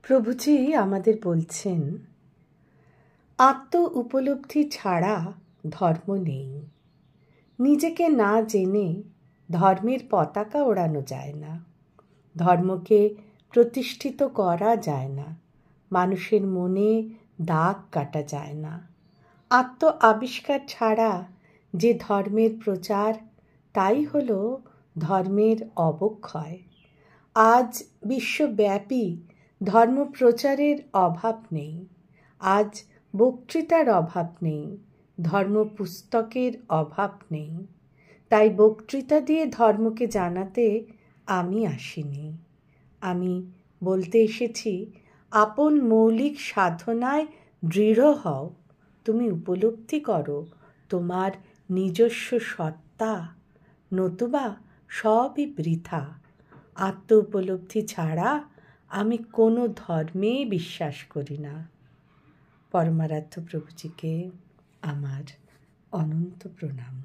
প্রভুজি আমাদের বলছেন, আত্ম উপলব্ধি ছাড়া ধর্ম নেই। নিজেকে না জেনে ধর্মের পতাকা ওড়ানো যায় না, ধর্মকে প্রতিষ্ঠিত করা যায় না, মানুষের মনে দাগ কাটা যায় না। আত্ম আবিষ্কার ছাড়া যে ধর্মের প্রচার, তাই হলো ধর্মের অবক্ষয়। আজ বিশ্বব্যাপী ধর্ম প্রচারের অভাব নেই, আজ বক্তৃতার অভাব নেই, ধর্ম পুস্তকের অভাব নেই। তাই বক্তৃতা দিয়ে ধর্মকে জানাতে আমি আসিনি। আমি বলতে এসেছি, আপন মৌলিক সাধনায় দৃঢ় হও। তুমি উপলব্ধি করো তোমার নিজস্ব সত্তা, নতুবা সবই বৃথা। আত্ম উপলব্ধি ছাড়া আমি কোনো ধর্মে বিশ্বাস করি না। পরমারাধ্য প্রভুজিকে আমার অনন্ত প্রণাম।